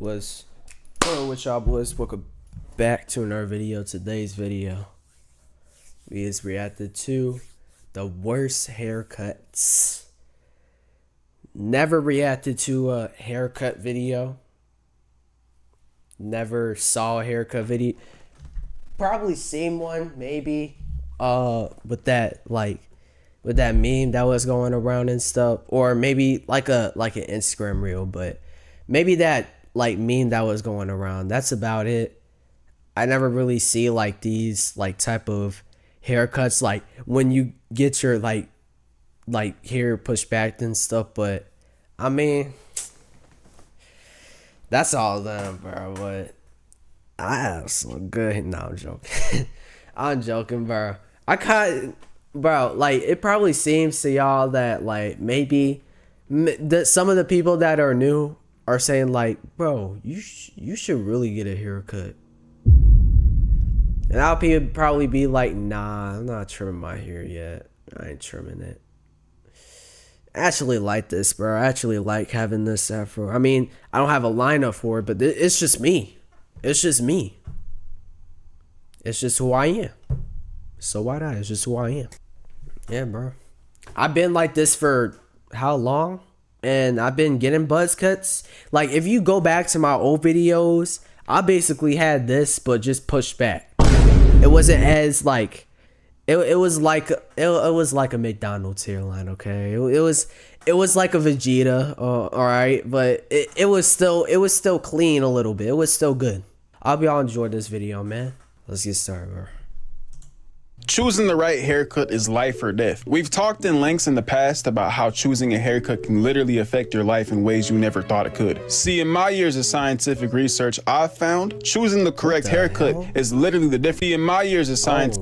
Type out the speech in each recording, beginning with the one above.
What's going on with y'all boys? Welcome back to another video. Today's video is reacted to the worst haircuts. Never reacted to a haircut video. Never saw a haircut video. Probably seen one, maybe. With that meme that was going around and stuff, or maybe like an Instagram reel, but maybe that meme that was going around. That's about it. I never really see these type of haircuts, like when you get your hair pushed back and stuff. But I mean, that's all them, bro. But I have some good. No, I'm joking. I'm joking, bro. It probably seems to y'all that maybe some of the people that are new are saying bro, you should really get a haircut. And I'll probably be like, nah, I'm not trimming my hair yet. I ain't trimming it. I actually like this, bro. I actually like having this afro. I mean, I don't have a lineup for it, but it's just me. It's just me. It's just who I am. So why not? It's just who I am. Yeah, bro. I've been like this for how long? And I've been getting buzz cuts. Like, if you go back to my old videos, I basically had this, but just pushed back. It wasn't as it was like a McDonald's hairline, okay? It was like a Vegeta, all right, but it was still clean a little bit. It was still good. I hope y'all enjoyed this video, man. Let's get started, bro. Choosing the right haircut is life or death. We've talked in lengths in the past about how choosing a haircut can literally affect your life in ways you never thought it could. See, in my years of scientific research, I've found choosing the correct haircut is literally the difference. In my years of science,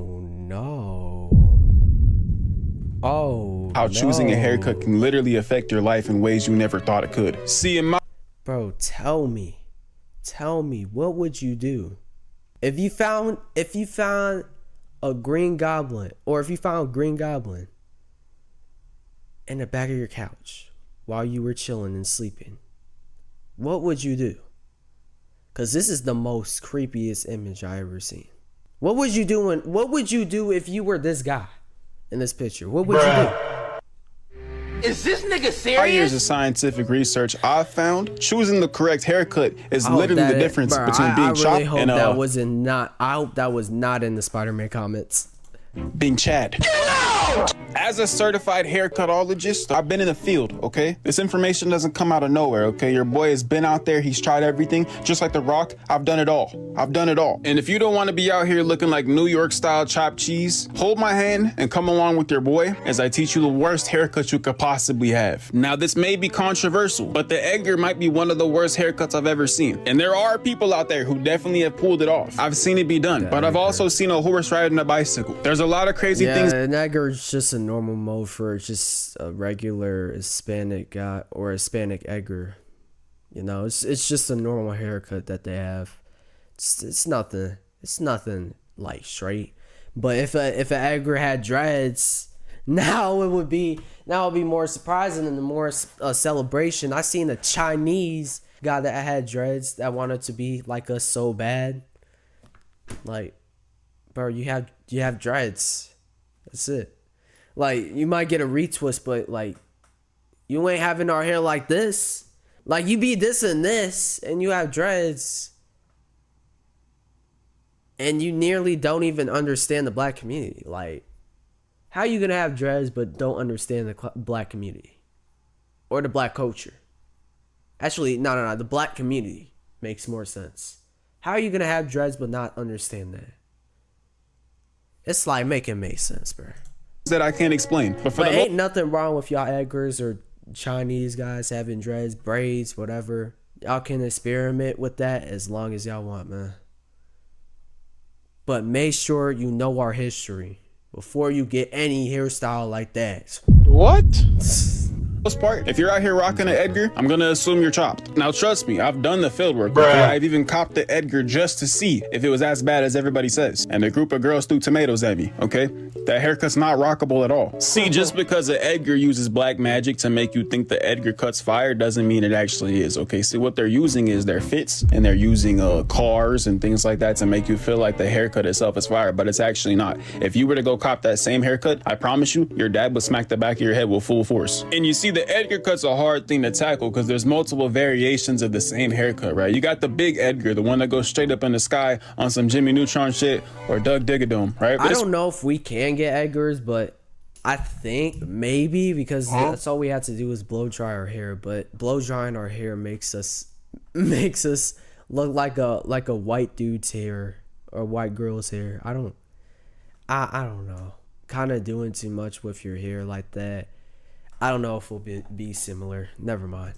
choosing a haircut can literally affect your life in ways you never thought it could. See, in my bro, tell me, what would you do if you found a green goblin, or if you found Green Goblin in the back of your couch while you were chilling and sleeping? What would you do? Because this is the most creepiest image I ever seen. What would you do if you were this guy in this picture? What would you do? Is this nigga serious? My years of scientific research, I've found choosing the correct haircut is literally the difference between being chopped and I hope that was not in the Spider-Man comments. Being Chad. As a certified haircutologist, I've been in the field, okay? This information doesn't come out of nowhere, okay? Your boy has been out there, he's tried everything. Just like The Rock, I've done it all. I've done it all. And if you don't want to be out here looking like New York style chopped cheese, hold my hand and come along with your boy as I teach you the worst haircut you could possibly have. Now, this may be controversial, but the Edgar might be one of the worst haircuts I've ever seen. And there are people out there who definitely have pulled it off. I've seen it be done, but I've also seen a horse riding a bicycle. There's a lot of crazy things. An Edgar's just a normal mode for just a regular Hispanic guy or Hispanic Edgar. You know, it's just a normal haircut that they have. It's nothing like straight. But if an Edgar had dreads, now it would be more surprising and more a celebration. I seen a Chinese guy that had dreads that wanted to be like us so bad. Like, bro, you have dreads. That's it. Like, you might get a retwist, but you ain't having our hair like this. Like, you be this and this, and you have dreads, and you nearly don't even understand the black community. Like, how you gonna have dreads but don't understand the black community or the black culture? Actually, no. The black community makes more sense. How are you gonna have dreads but not understand that? It's make sense, bro. That I can't explain. But ain't nothing wrong with y'all Edgars or Chinese guys having dreads, braids, whatever. Y'all can experiment with that as long as y'all want, man. But make sure you know our history before you get any hairstyle like that. What? most part, if you're out here rocking an Edgar, I'm gonna assume you're chopped. Now trust me, I've done the field work. Okay? I've even copped the Edgar just to see if it was as bad as everybody says. And a group of girls threw tomatoes at me, okay? That haircut's not rockable at all. See, just because the Edgar uses black magic to make you think the Edgar cut's fire doesn't mean it actually is, okay? See, what they're using is their fits, and they're using cars and things like that to make you feel like the haircut itself is fire, but it's actually not. If you were to go cop that same haircut, I promise you, your dad would smack the back of your head with full force. And you see, the Edgar cut's a hard thing to tackle because there's multiple variations of the same haircut, right? You got the big Edgar, the one that goes straight up in the sky on some Jimmy Neutron shit or Doug Diggadome, right? But I don't know if we can get Edgars, but I think maybe because that's all we have to do is blow dry our hair. But blow drying our hair makes us look like a white dude's hair or white girl's hair. I don't know. Kind of doing too much with your hair like that. I don't know if it'll be similar. Never mind.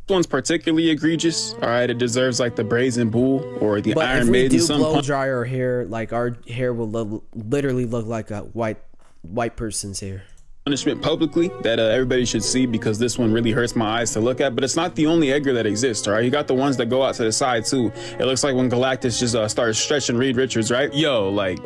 This one's particularly egregious. All right, it deserves like the Brazen Bull or the Iron Maiden. But if we do blow dry our hair, like our hair will literally look like a white person's hair. Punishment publicly that everybody should see, because this one really hurts my eyes to look at. But it's not the only Edgar that exists, all right? You got the ones that go out to the side too. It looks like when Galactus just started stretching Reed Richards, right? Yo, like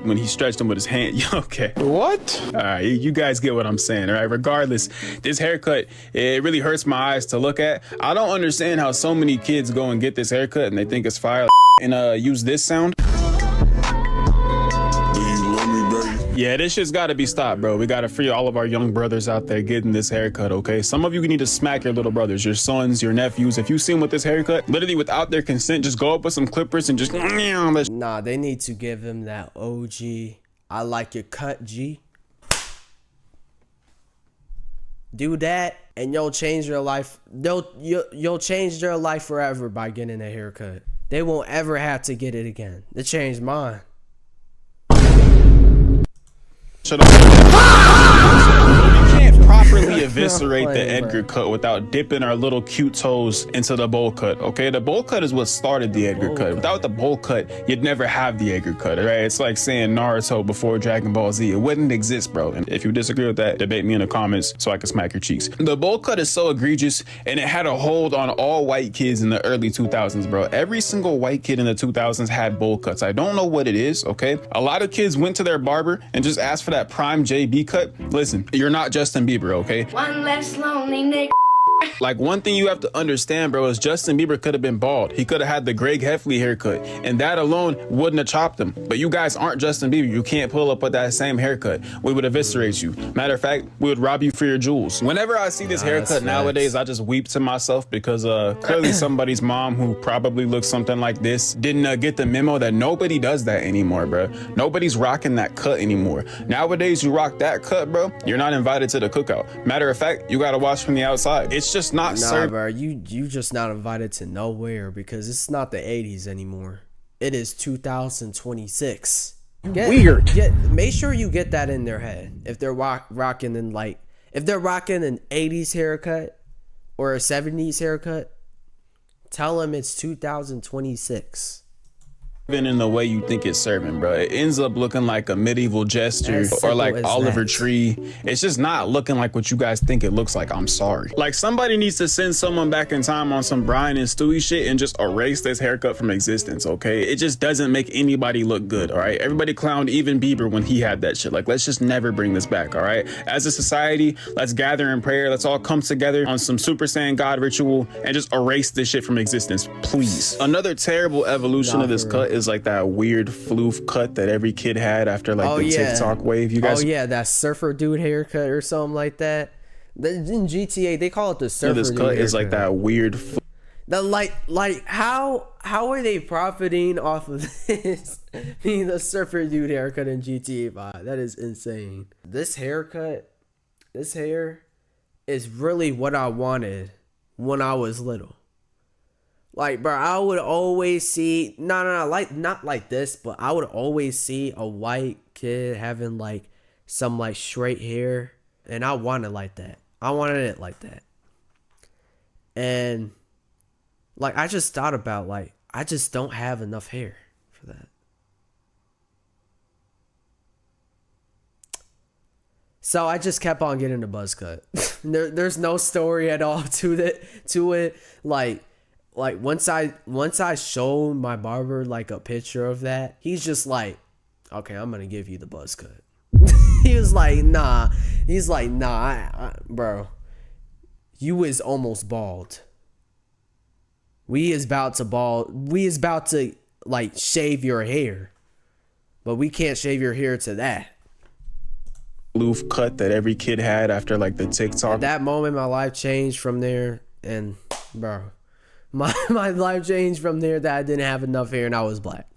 when he stretched him with his hand. Yo, okay. What? All right, you guys get what I'm saying, all right? Regardless, this haircut, it really hurts my eyes to look at. I don't understand how so many kids go and get this haircut and they think it's fire and use this sound. Yeah, this shit's gotta be stopped, bro. We gotta free all of our young brothers out there getting this haircut, okay? Some of you need to smack your little brothers, your sons, your nephews. If you see them with this haircut, literally without their consent, just go up with some clippers and just... Nah, they need to give him that OG, I like your cut, G. Do that, and you'll change your life. You'll change their life forever by getting a haircut. They won't ever have to get it again. It changed mine. Shut up. We can't properly eviscerate the Edgar cut without dipping our little cute toes into the bowl cut, okay? The bowl cut is what started the Edgar cut. Without the bowl cut, you'd never have the Edgar cut, right? It's like saying Naruto before Dragon Ball Z. It wouldn't exist, bro. And if you disagree with that, debate me in the comments so I can smack your cheeks. The bowl cut is so egregious, and it had a hold on all white kids in the early 2000s, bro. Every single white kid in the 2000s had bowl cuts. I don't know what it is, okay? A lot of kids went to their barber and just asked for that prime JB cut. Listen, you're not Justin Bieber, okay? One less lonely nigga. Like, one thing you have to understand, bro, is Justin Bieber could have been bald. He could have had the Greg Heffley haircut, and that alone wouldn't have chopped him. But you guys aren't Justin Bieber. You can't pull up with that same haircut. We would eviscerate you. Matter of fact, we would rob you for your jewels. Whenever I see this haircut nowadays, I just weep to myself because clearly somebody's mom who probably looks something like this didn't get the memo that nobody does that anymore, bro. Nobody's rocking that cut anymore. Nowadays, you rock that cut, bro, you're not invited to the cookout. Matter of fact, you gotta watch from the outside. It's just not served. Bro, you just not invited to nowhere because it's not the 80s anymore. It is 2026. Weird. Make sure you get that in their head. If they're rocking an 80s haircut or a 70s haircut, tell them it's 2026. In the way you think it's serving, bro. It ends up looking like a medieval jester or like Oliver Tree. It's just not looking like what you guys think it looks like. I'm sorry. Like, somebody needs to send someone back in time on some Brian and Stewie shit and just erase this haircut from existence, okay? It just doesn't make anybody look good, all right? Everybody clowned even Bieber when he had that shit. Like, let's just never bring this back, all right? As a society, let's gather in prayer. Let's all come together on some Super Saiyan God ritual and just erase this shit from existence, please. Another terrible evolution of this cut is like that weird floof cut that every kid had after like the TikTok wave. You guys, that surfer dude haircut or something like that. In GTA, they call it the surfer this dude cut haircut. is like that weird. How are they profiting off of this being the surfer dude haircut in GTA 5? That is insane. This hair is really what I wanted when I was little. Like, bro, I would always see not like this, but I would always see a white kid having like some like straight hair, and I wanted like that. I wanted it like that. And like, I just thought about, like, I just don't have enough hair for that. So I just kept on getting the buzz cut. There's no story at all to it. Like once I showed my barber like a picture of that, he's just like, okay, I'm gonna give you the buzz cut. He was like, nah. He's like, nah, bro. You is almost bald. We is about to like shave your hair, but we can't shave your hair to that. Loof cut that every kid had after like the TikTok. At that moment, my life changed from there, and bro, my life changed from there that I didn't have enough hair and I was black.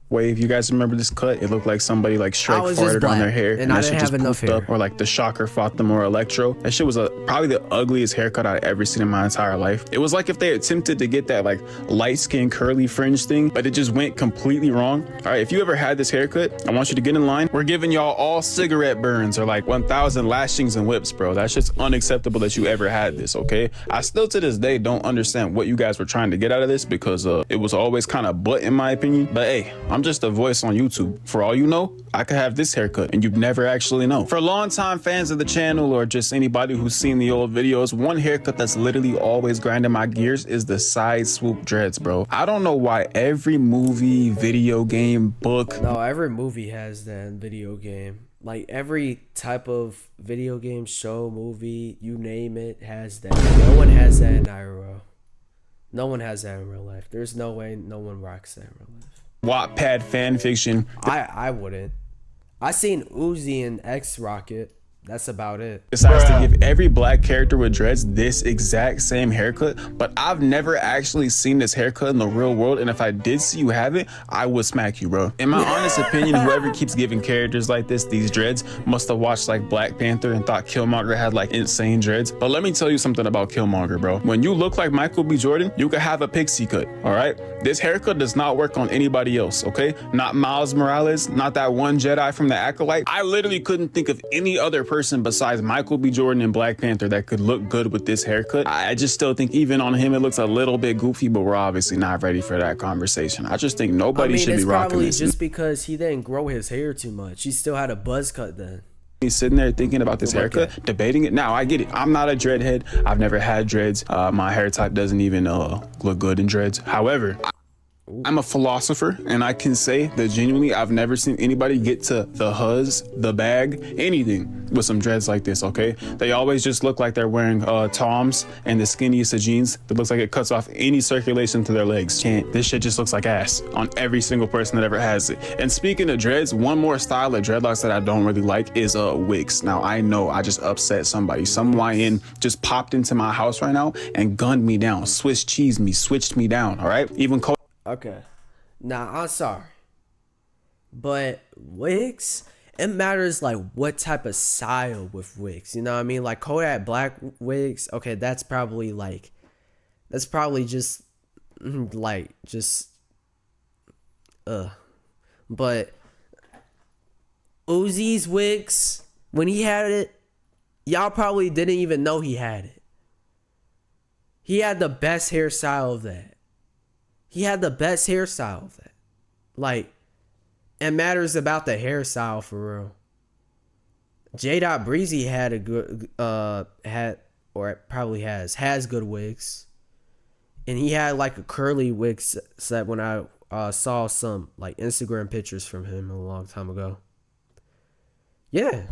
Wave, you guys remember this cut? It looked like somebody like Shrek farted on their hair, and I that didn't shit have just enough poofed hair. up, or like the Shocker fought them or Electro. That shit was probably the ugliest haircut I've ever seen in my entire life. It was like if they attempted to get that like light skin curly fringe thing, but it just went completely wrong. All right, if you ever had this haircut, I want you to get in line. We're giving y'all all cigarette burns or like 1,000 lashings and whips, bro. That shit's unacceptable that you ever had this, okay? I still to this day don't understand what you guys were trying to get out of this, because it was always kind of butt in my opinion. But hey, I'm just a voice on YouTube. For all you know, I could have this haircut and you'd never actually know. For longtime fans of the channel or just anybody who's seen the old videos, one haircut that's literally always grinding my gears is the side swoop dreads, bro. I don't know why every movie, video game, book. No, every movie has that in video game. Like every type of video game, show, movie, you name it, has that. No one has that in IRL. No one has that in real life. There's no way no one rocks that in real life. Wattpad fan fiction. I wouldn't. I seen Uzi and X Rocket. That's about it. Decides to give every black character with dreads this exact same haircut, but I've never actually seen this haircut in the real world, and if I did see you have it, I would smack you, bro. In my honest opinion, whoever keeps giving characters like this these dreads must have watched like Black Panther and thought Killmonger had like insane dreads. But let me tell you something about Killmonger, bro. When you look like Michael B. Jordan, you could have a pixie cut, all right? This haircut does not work on anybody else, okay? Not Miles Morales, not that one Jedi from the Acolyte. I literally couldn't think of any other person besides Michael B. Jordan and Black Panther that could look good with this haircut. I just still think even on him it looks a little bit goofy, but we're obviously not ready for that conversation. I just think nobody should be rocking this. It's probably just because he didn't grow his hair too much. He still had a buzz cut then. He's sitting there thinking about this haircut, debating it. Now I get it. I'm not a dreadhead. I've never had dreads. My hair type doesn't even look good in dreads. However, I'm a philosopher, and I can say that genuinely I've never seen anybody get to the huzz, the bag, anything with some dreads like this, okay? They always just look like they're wearing Toms and the skinniest of jeans that looks like it cuts off any circulation to their legs. This shit just looks like ass on every single person that ever has it. And speaking of dreads, one more style of dreadlocks that I don't really like is wigs. Now I know I just upset somebody. Some YN just popped into my house right now and gunned me down, Swiss cheese me, switched me down, all right? Even Okay. Nah, I'm sorry. But wigs, it matters like what type of style with wigs. You know what I mean? Like Kodak Black wigs, okay, that's probably just but Uzi's wigs, when he had it, y'all probably didn't even know he had it. He had the best hairstyle of that. He had the best hairstyle of that. Like, it matters about the hairstyle for real. J. Breezy had a good, has good wigs. And he had like a curly wig set when I saw some like Instagram pictures from him a long time ago. Yeah.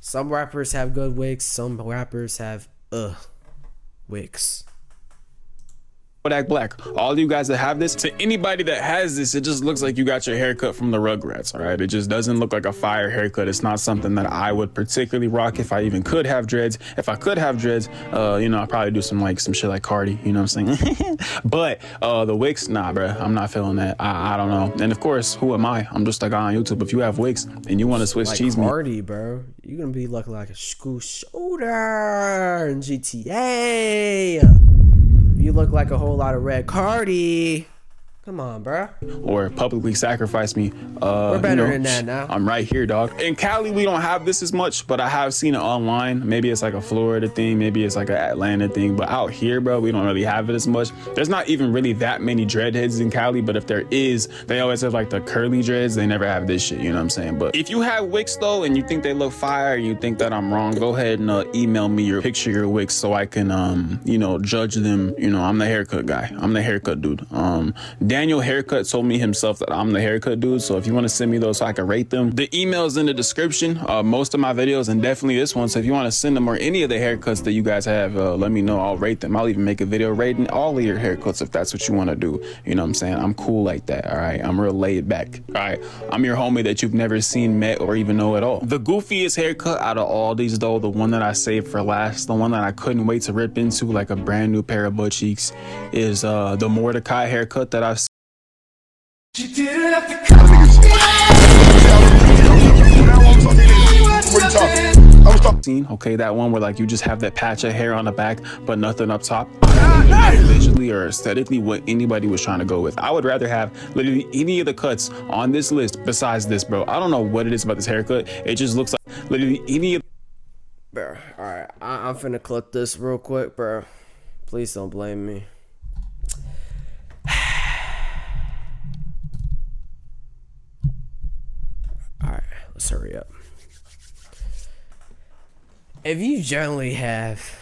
Some rappers have good wigs. Some rappers have, wigs. Kodak Black. All you guys that have this, to anybody that has this, it just looks like you got your haircut from the Rugrats, all right? It just doesn't look like a fire haircut. It's not something that I would particularly rock if I even could have dreads. If I could have dreads, I'd probably do some shit like Cardi, you know what I'm saying? But the wigs, nah, bro, I'm not feeling that. I don't know. And of course, who am I? I'm just a guy on YouTube. If you have wigs and you want to switch cheese me. Cardi, bro. You're going to be looking like a school shooter in GTA. You look like a whole lot of red. Cardi, Come on, bro. or publicly sacrifice me. We're better than that now. I'm right here, dog. In Cali, we don't have this as much, but I have seen it online. Maybe it's like a Florida thing, maybe it's like an Atlanta thing, but out here, bro, we don't really have it as much. There's not even really that many dreadheads in Cali, but if there is, they always have like the curly dreads. They never have this shit, you know what I'm saying? But if you have wigs though, and you think they look fire, and you think that I'm wrong, go ahead and email me your picture, your wigs, so I can, judge them. I'm the haircut guy. I'm the haircut dude. Daniel Haircut told me himself that I'm the haircut dude, so if you want to send me those so I can rate them, the email is in the description. Most of my videos, and definitely this one, so if you want to send them or any of the haircuts that you guys have, let me know. I'll rate them. I'll even make a video rating all of your haircuts if that's what you want to do. You know what I'm saying? I'm cool like that, all right? I'm real laid back, all right? I'm your homie that you've never seen, met, or even know at all. The goofiest haircut out of all these though, the one that I saved for last, the one that I couldn't wait to rip into like a brand new pair of butt cheeks, is the Mordecai haircut that I've seen. Okay, that one where like you just have that patch of hair on the back but nothing up top. Visually or aesthetically what anybody was trying to go with. I would rather have literally any of the cuts on this list besides this, bro. I don't know what it is about this haircut. It just looks like literally any of. Bro, alright, I'm finna clip this real quick, bro. Please don't blame me. Alright, let's hurry up. If you generally have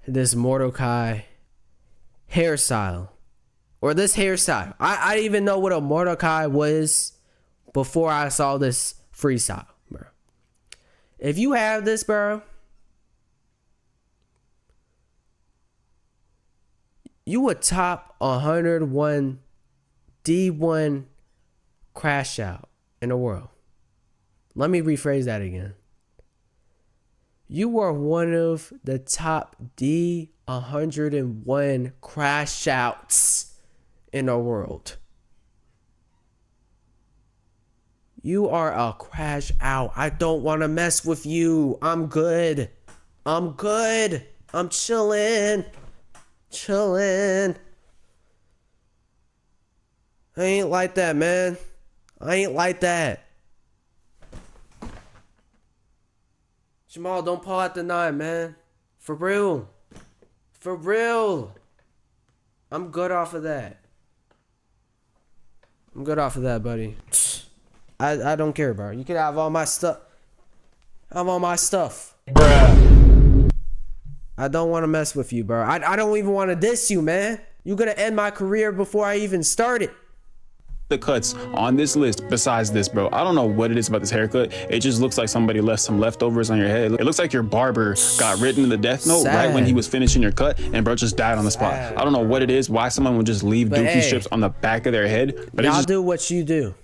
this Mordecai hairstyle, or this hairstyle, I didn't even know what a Mordecai was before I saw this freestyle, bro. If you have this, bro, you would top 101 D1 crash out in the world. Let me rephrase that again. You are one of the top D101 crash outs in the world. You are a crash out. I don't want to mess with you. I'm good. I'm good. I'm chilling. Chilling. I ain't like that, man. I ain't like that. Jamal, don't pull out the knife, man. For real. For real. I'm good off of that. I'm good off of that, buddy. I don't care, bro. You can have all my stuff. Have all my stuff. Bruh. I don't want to mess with you, bro. I don't even want to diss you, man. You're going to end my career before I even started. The cuts on this list besides this, bro. I don't know what it is about this haircut. It just looks like somebody left some leftovers on your head. It looks like your barber got written in the death note right when he was finishing your cut, and bro just died on the spot. I don't know what it is, why someone would just leave dookie strips on the back of their head, but y'all do what you do.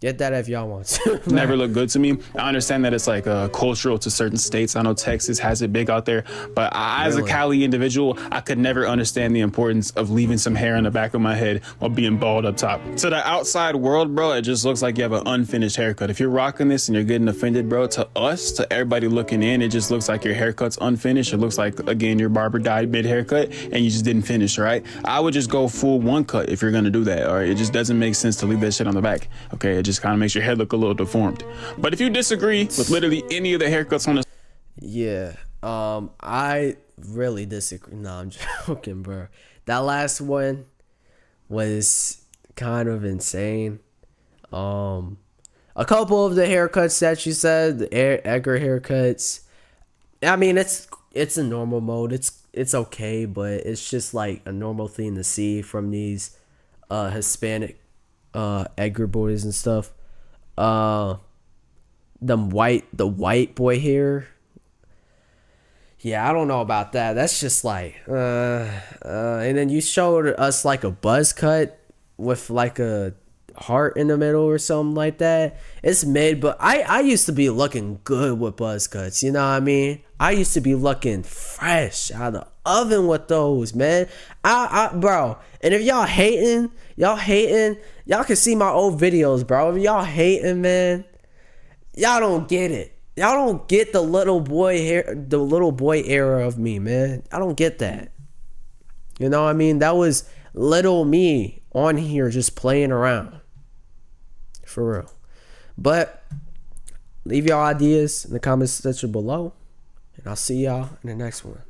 Get that if y'all want to. Never looked good to me. I understand that it's like cultural to certain states. I know Texas has it big out there, but as a Cali individual, I could never understand the importance of leaving some hair on the back of my head while being bald up top. To the outside world, bro, it just looks like you have an unfinished haircut. If you're rocking this and you're getting offended, bro, to us, to everybody looking in, it just looks like your haircut's unfinished. It looks like, again, your barber died mid haircut and you just didn't finish, right? I would just go full one cut if you're gonna do that, all right? It just doesn't make sense to leave that shit on the back, okay? It just kind of makes your head look a little deformed. But if you disagree with literally any of the haircuts on this, yeah, I really disagree. No, I'm joking, bro. That last one was kind of insane. A couple of the haircuts that you said, the Edgar haircuts, I mean, it's a normal mode. It's okay, but it's just like a normal thing to see from these Hispanic Edgar boys and stuff. The white boy hair. Yeah, I don't know about that. That's just like and then you showed us like a buzz cut with like a heart in the middle or something like that. It's mid, but I used to be looking good with buzz cuts, you know what I mean? I used to be looking fresh out of the oven with those, man. Bro, and if y'all hating, y'all can see my old videos, bro. If y'all hating, man, y'all don't get it. Y'all don't get the little boy era of me, man. I don't get that. You know what I mean? That was little me on here just playing around. For real. But leave y'all ideas in the comments section below. And I'll see y'all in the next one.